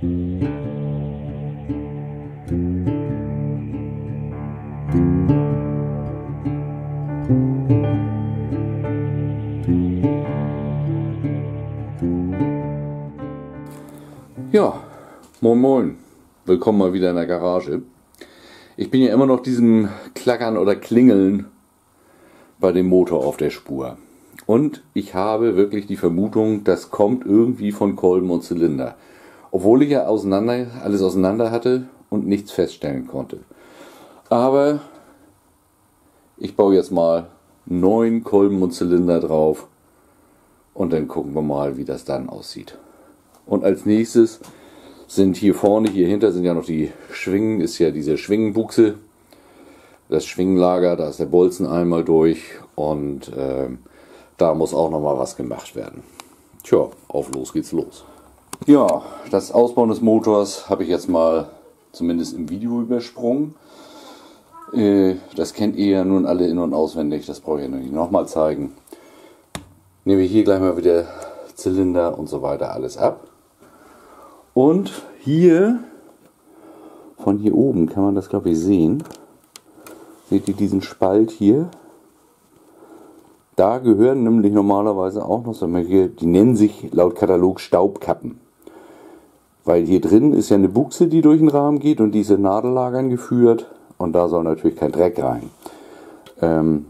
Ja, moin moin, willkommen mal wieder in der Garage. Ich bin ja immer noch diesem Klackern oder Klingeln bei dem Motor auf der Spur. Und ich habe wirklich die Vermutung, das kommt irgendwie von Kolben und Zylinder. Obwohl ich ja alles auseinander hatte und nichts feststellen konnte. Aber ich baue jetzt mal 9 Kolben und Zylinder drauf und dann gucken wir mal, wie das dann aussieht. Und als nächstes sind hier vorne, hier hinter sind ja noch die Schwingen, ist ja diese Schwingenbuchse, das Schwingenlager, da ist der Bolzen einmal durch und da muss auch noch mal was gemacht werden. Tja, auf los geht's los. Ja, das Ausbauen des Motors habe ich jetzt mal zumindest im Video übersprungen. Das kennt ihr ja nun alle in- und auswendig, das brauche ich ja nicht nochmal zeigen. Nehme ich hier gleich mal wieder Zylinder und so weiter alles ab. Und hier, von hier oben kann man das glaube ich sehen. Seht ihr diesen Spalt hier? Da gehören nämlich normalerweise auch noch so welche, die nennen sich laut Katalog Staubkappen. Weil hier drin ist ja eine Buchse, die durch den Rahmen geht und diese Nadellagern geführt und da soll natürlich kein Dreck rein.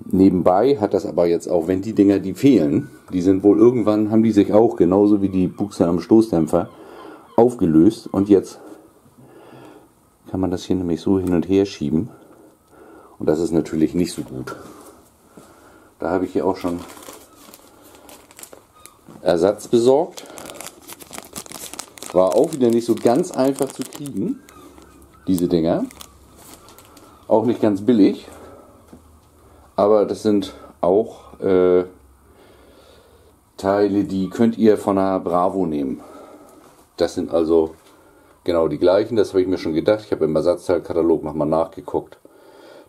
Nebenbei hat das aber jetzt auch, wenn die Dinger, die fehlen, die sind wohl irgendwann, haben die sich auch, genauso wie die Buchse am Stoßdämpfer, aufgelöst und jetzt kann man das hier nämlich so hin und her schieben und das ist natürlich nicht so gut. Da habe ich hier auch schon Ersatz besorgt. War auch wieder nicht so ganz einfach zu kriegen, diese Dinger. Auch nicht ganz billig, aber das sind auch Teile, die könnt ihr von einer Bravo nehmen. Das sind also genau die gleichen, das habe ich mir schon gedacht. Ich habe im Ersatzteilkatalog nochmal nachgeguckt.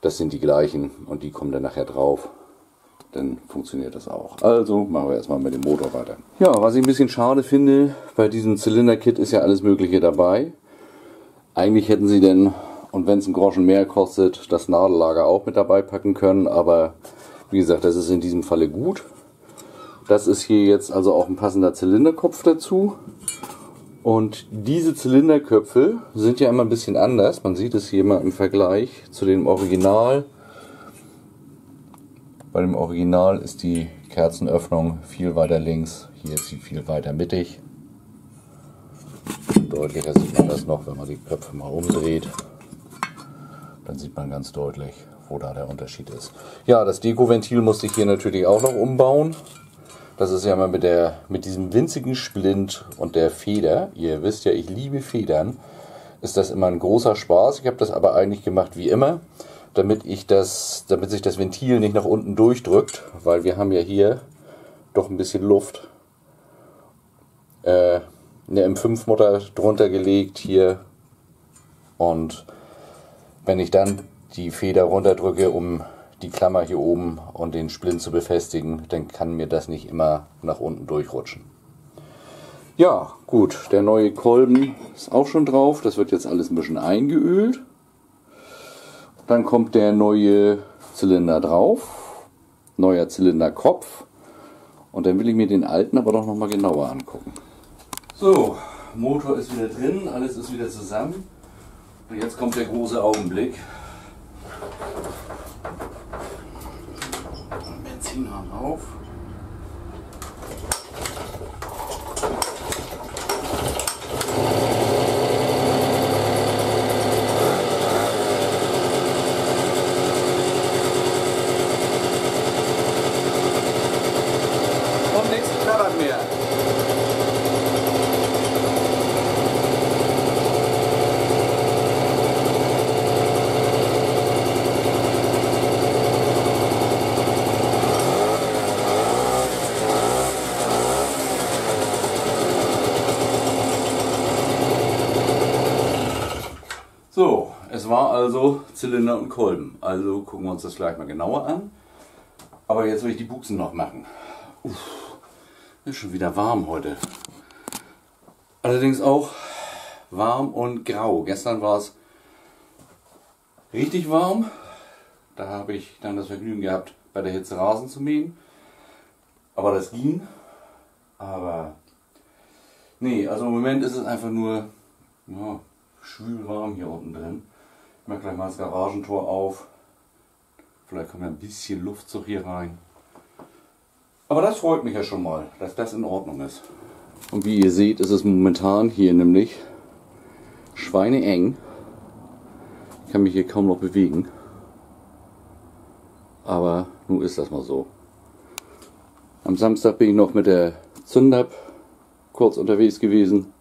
Das sind die gleichen und die kommen dann nachher drauf. Dann funktioniert das auch. Also machen wir erstmal mit dem Motor weiter. Ja, was ich ein bisschen schade finde, bei diesem Zylinderkit ist ja alles Mögliche dabei. Eigentlich hätten sie denn, und wenn es einen Groschen mehr kostet, das Nadellager auch mit dabei packen können. Aber wie gesagt, das ist in diesem Falle gut. Das ist hier jetzt also auch ein passender Zylinderkopf dazu. Und diese Zylinderköpfe sind ja immer ein bisschen anders. Man sieht es hier mal im Vergleich zu dem Original. Bei dem Original ist die Kerzenöffnung viel weiter links. Hier ist sie viel weiter mittig. Deutlicher sieht man das noch, wenn man die Köpfe mal umdreht. Dann sieht man ganz deutlich, wo da der Unterschied ist. Ja, das Dekoventil musste ich hier natürlich auch noch umbauen. Das ist ja mal mit diesem winzigen Splint und der Feder. Ihr wisst ja, ich liebe Federn. Ist das immer ein großer Spaß. Ich habe das aber eigentlich gemacht wie immer, damit sich das Ventil nicht nach unten durchdrückt, weil wir haben ja hier doch ein bisschen Luft. Eine M5-Mutter drunter gelegt hier. Und wenn ich dann die Feder runterdrücke, um die Klammer hier oben und den Splint zu befestigen, dann kann mir das nicht immer nach unten durchrutschen. Ja, gut, der neue Kolben ist auch schon drauf. Das wird jetzt alles ein bisschen eingeölt. Dann kommt der neue Zylinder drauf, neuer Zylinderkopf. Und dann will ich mir den alten aber doch nochmal genauer angucken. So, Motor ist wieder drin, alles ist wieder zusammen. Und jetzt kommt der große Augenblick. Benzinhahn auf. Und nichts knabbert mehr. So, es war also Zylinder und Kolben. Also gucken wir uns das gleich mal genauer an. Aber jetzt will ich die Buchsen noch machen. Ist schon wieder warm heute. Allerdings auch warm und grau. Gestern war es richtig warm. Da habe ich dann das Vergnügen gehabt, bei der Hitze Rasen zu mähen. Aber das ging. Aber nee, also im Moment ist es einfach nur ja, schwül warm hier unten drin. Ich mache gleich mal das Garagentor auf. Vielleicht kommt ein bisschen Luftzug hier rein. Aber das freut mich ja schon mal, dass das in Ordnung ist. Und wie ihr seht, ist es momentan hier nämlich schweineeng. Ich kann mich hier kaum noch bewegen. Aber nun ist das mal so. Am Samstag bin ich noch mit der Zündab kurz unterwegs gewesen.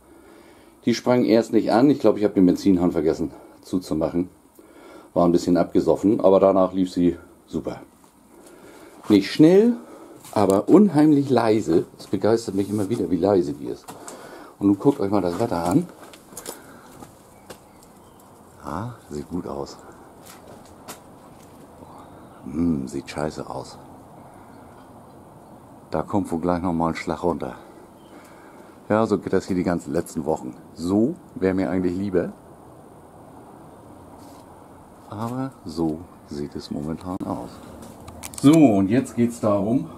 Die sprang erst nicht an. Ich glaube, ich habe den Benzinhahn vergessen zuzumachen. War ein bisschen abgesoffen, aber danach lief sie super. Nicht schnell, aber unheimlich leise. Das begeistert mich immer wieder, wie leise die ist. Und nun guckt euch mal das Wetter an. Ah, sieht gut aus. Sieht scheiße aus. Da kommt wohl gleich nochmal ein Schlag runter. Ja, so geht das hier die ganzen letzten Wochen. So wäre mir eigentlich lieber. Aber so sieht es momentan aus. So, und jetzt geht es darum,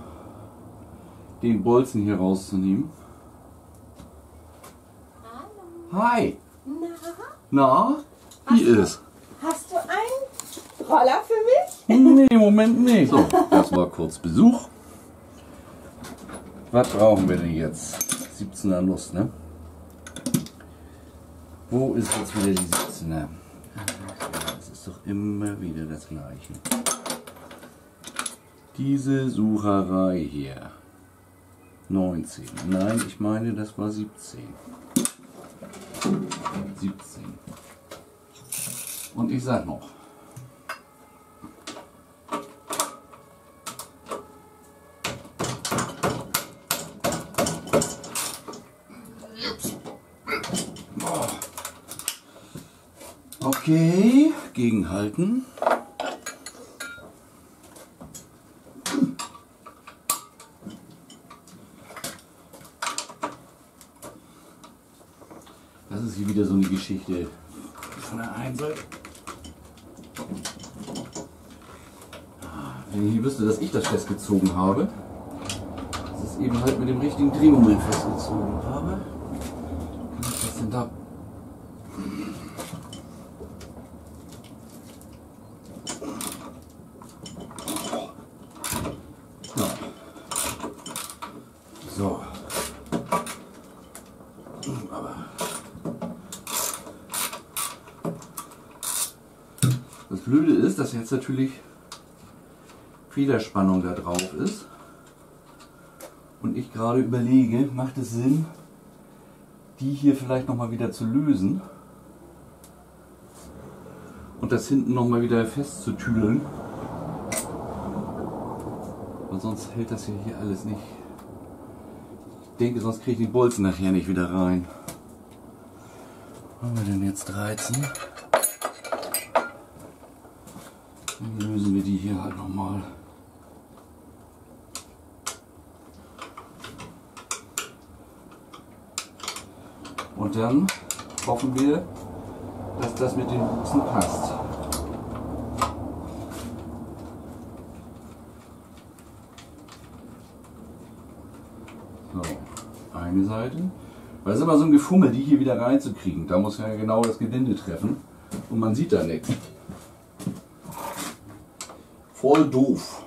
den Bolzen hier rauszunehmen. Hallo. Hi! Na? Na? Wie ist? Hast du einen Roller für mich? Nee, im Moment nicht. So, das war kurz Besuch. Was brauchen wir denn jetzt? 17er Nuss, ne? Wo ist jetzt wieder die 17er? Das ist doch immer wieder das Gleiche. Diese Sucherei hier. 19. Nein, ich meine, das war 17. 17. Und ich sag noch. Okay, gegenhalten. Das ist hier wieder so eine Geschichte von der einen Seite. Wenn ihr wüsstet, dass ich das festgezogen habe, dass ich es eben halt mit dem richtigen Drehmoment festgezogen habe, kann ich das denn da? So. Aber das Blöde ist, dass jetzt natürlich Federspannung da drauf ist und ich gerade überlege, macht es Sinn, die hier vielleicht noch mal wieder zu lösen und das hinten noch mal wieder festzutüdeln, und sonst hält das hier alles nicht. Ich denke, sonst kriege ich die Bolzen nachher nicht wieder rein. Was haben wir denn jetzt? 13? Dann lösen wir die hier halt nochmal. Und dann hoffen wir, dass das mit den Buchsen passt. So, eine Seite. Weil es ist immer so ein Gefummel, die hier wieder reinzukriegen. Da muss ja genau das Gewinde treffen und man sieht da nichts. Voll doof.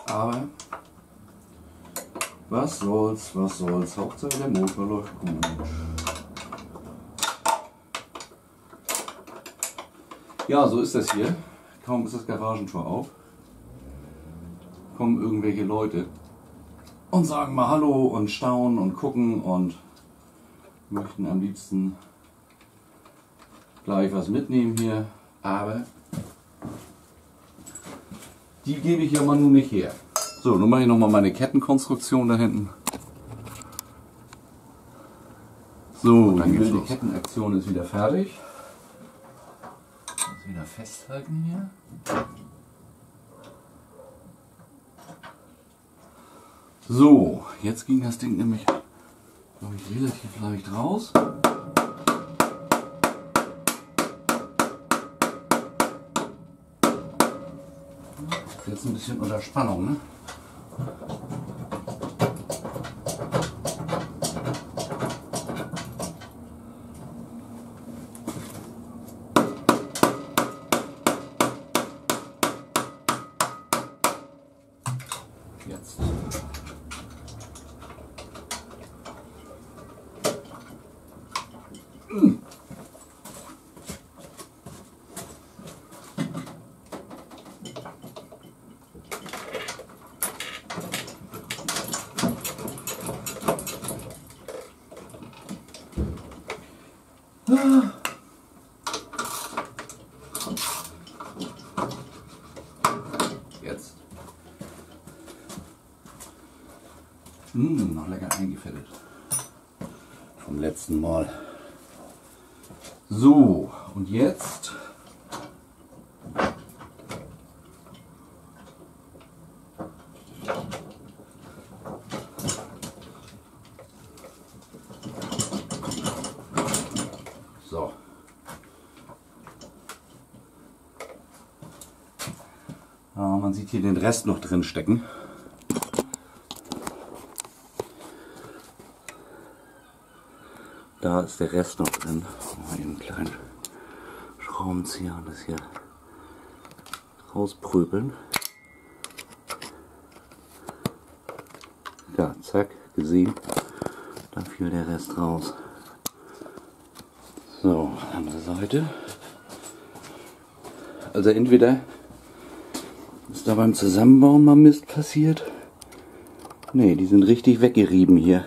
Aber was soll's, was soll's. Hauptsache der Motor läuft gut. Ja, so ist das hier. Kaum ist das Garagentor auf, kommen irgendwelche Leute und sagen mal Hallo und staunen und gucken und möchten am liebsten gleich was mitnehmen hier, aber die gebe ich ja mal nun nicht her. So, nun mache ich nochmal meine Kettenkonstruktion da hinten. So, die wilde Kettenaktion ist wieder fertig. Jetzt wieder festhalten hier. So, jetzt ging das Ding nämlich, glaube ich, relativ leicht raus. Jetzt ein bisschen unter Spannung, ne? Jetzt. Jetzt. Noch lecker eingefettet. Vom letzten Mal. So, und jetzt so. Man sieht hier den Rest noch drin stecken. Da ist der Rest noch drin. Mal eben einen kleinen Schraubenzieher und das hier rausprügeln. Ja, zack, gesehen. Da fiel der Rest raus. So, andere Seite. Also entweder ist da beim Zusammenbauen mal Mist passiert. Ne, die sind richtig weggerieben hier.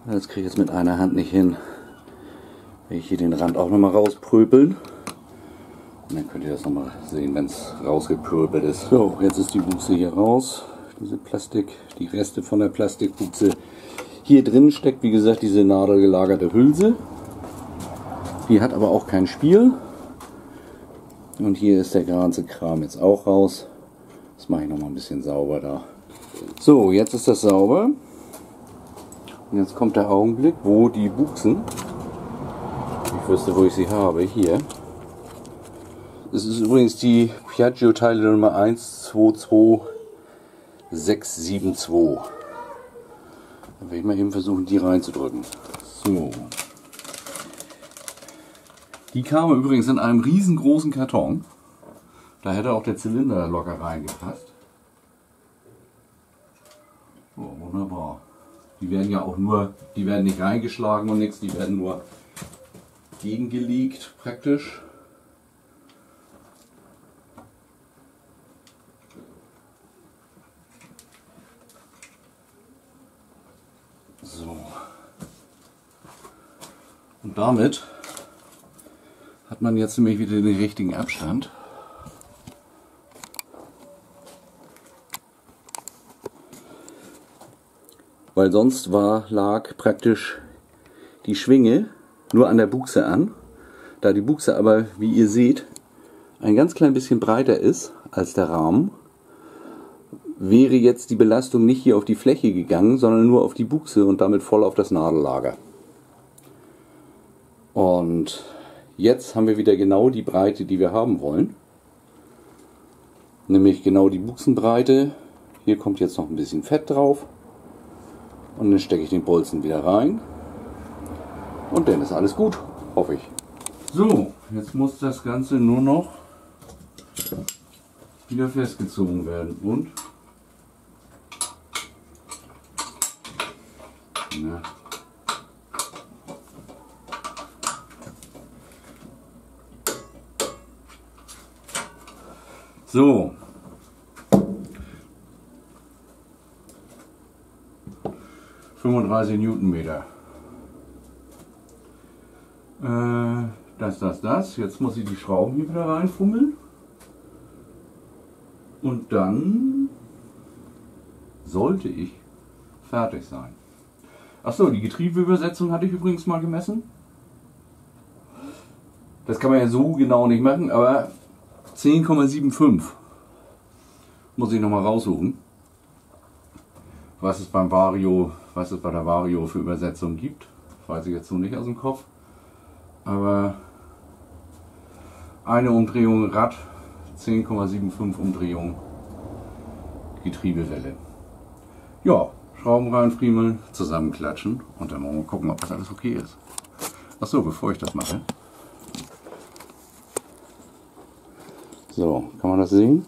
Das kriege ich jetzt mit einer Hand nicht hin. Will ich hier den Rand auch nochmal rauspröbeln. Und dann könnt ihr das nochmal sehen, wenn es rausgepröbelt ist. So, jetzt ist die Buchse hier raus. Diese die Reste von der Plastikbuchse. Hier drin steckt, wie gesagt, diese nadelgelagerte Hülse. Die hat aber auch kein Spiel. Und hier ist der ganze Kram jetzt auch raus. Das mache ich nochmal ein bisschen sauber da. So, jetzt ist das sauber. Und jetzt kommt der Augenblick, wo die Buchsen, ich wüsste, wo ich sie habe, hier. Das ist übrigens die Piaggio Teile Nummer 122672. Dann werde ich mal eben versuchen, die reinzudrücken. So. Die kam übrigens in einem riesengroßen Karton. Da hätte auch der Zylinder locker reingepasst. Oh, wunderbar. Die werden ja auch nur, die werden nicht reingeschlagen und nichts, die werden nur gegengelegt praktisch. So. Und damit hat man jetzt nämlich wieder den richtigen Abstand. Weil sonst lag praktisch die Schwinge nur an der Buchse an. Da die Buchse aber, wie ihr seht, ein ganz klein bisschen breiter ist als der Rahmen, wäre jetzt die Belastung nicht hier auf die Fläche gegangen, sondern nur auf die Buchse und damit voll auf das Nadellager. Und jetzt haben wir wieder genau die Breite, die wir haben wollen. Nämlich genau die Buchsenbreite. Hier kommt jetzt noch ein bisschen Fett drauf. Und dann stecke ich den Bolzen wieder rein. Und dann ist alles gut, hoffe ich. So, jetzt muss das Ganze nur noch wieder festgezogen werden. Und? Na. So. Newtonmeter. Das. Jetzt muss ich die Schrauben hier wieder reinfummeln. Und dann sollte ich fertig sein. Achso, die Getriebeübersetzung hatte ich übrigens mal gemessen. Das kann man ja so genau nicht machen, aber 10,75 muss ich nochmal raussuchen. was es bei der Vario für Übersetzung gibt. Weiß ich jetzt so nicht aus dem Kopf. Aber eine Umdrehung Rad, 10,75 Umdrehungen Getriebewelle. Ja, Schrauben reinfriemeln, zusammenklatschen und dann mal gucken, ob das alles okay ist. Achso, bevor ich das mache. So, kann man das sehen?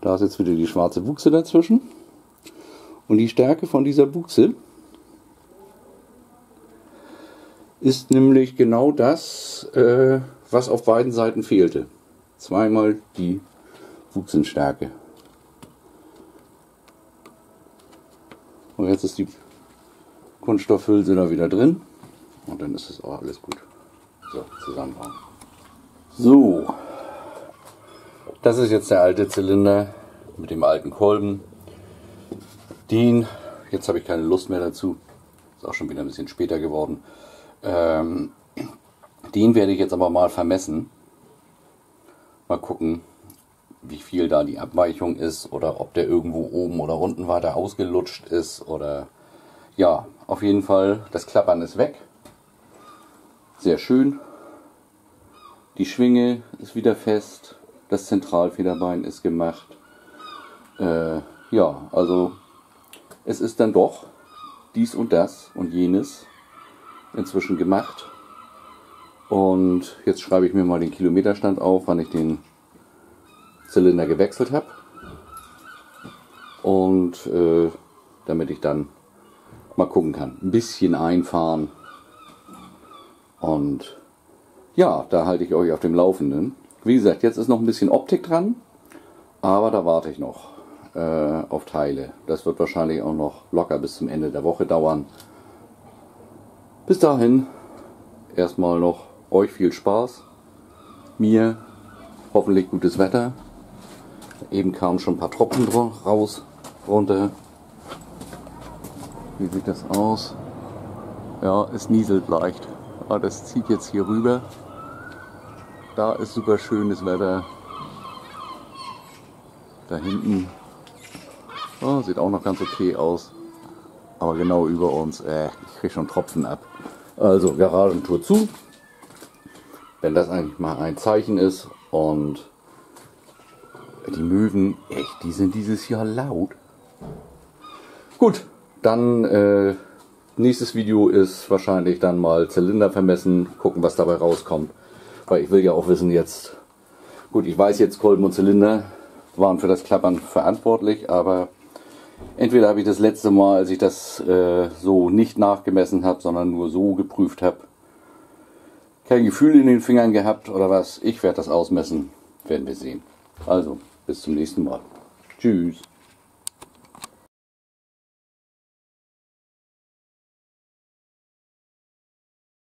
Da ist jetzt wieder die schwarze Buchse dazwischen. Und die Stärke von dieser Buchse ist nämlich genau das, was auf beiden Seiten fehlte. Zweimal die Buchsenstärke. Und jetzt ist die Kunststoffhülse da wieder drin. Und dann ist es auch alles gut. So, zusammenbauen. So. Das ist jetzt der alte Zylinder mit dem alten Kolben. Jetzt habe ich keine Lust mehr dazu. Ist auch schon wieder ein bisschen später geworden. Den werde ich jetzt aber mal vermessen. Mal gucken, wie viel da die Abweichung ist oder ob der irgendwo oben oder unten weiter ausgelutscht ist. Oder ja, auf jeden Fall, das Klappern ist weg. Sehr schön. Die Schwinge ist wieder fest. Das Zentralfederbein ist gemacht. Ja, also es ist dann doch dies und das und jenes inzwischen gemacht. Und jetzt schreibe ich mir mal den Kilometerstand auf, wann ich den Zylinder gewechselt habe. Und damit ich dann mal gucken kann. Ein bisschen einfahren. Und ja, da halte ich euch auf dem Laufenden. Wie gesagt, jetzt ist noch ein bisschen Optik dran. Aber da warte ich noch auf Teile. Das wird wahrscheinlich auch noch locker bis zum Ende der Woche dauern. Bis dahin erstmal noch euch viel Spaß. Mir hoffentlich gutes Wetter. Eben kamen schon ein paar Tropfen runter. Wie sieht das aus? Ja, es nieselt leicht. Aber das zieht jetzt hier rüber. Da ist super schönes Wetter. Da hinten sieht auch noch ganz okay aus. Aber genau über uns, ich kriege schon Tropfen ab. Also Garagentour zu. Wenn das eigentlich mal ein Zeichen ist. Und die Möwen, echt, die sind dieses Jahr laut. Gut, dann nächstes Video ist wahrscheinlich dann mal Zylinder vermessen. Gucken, was dabei rauskommt. Weil ich will ja auch wissen jetzt, gut, ich weiß jetzt, Kolben und Zylinder waren für das Klappern verantwortlich, aber entweder habe ich das letzte Mal, als ich das so nicht nachgemessen habe, sondern nur so geprüft habe, kein Gefühl in den Fingern gehabt oder was. Ich werde das ausmessen, werden wir sehen. Also, bis zum nächsten Mal. Tschüss.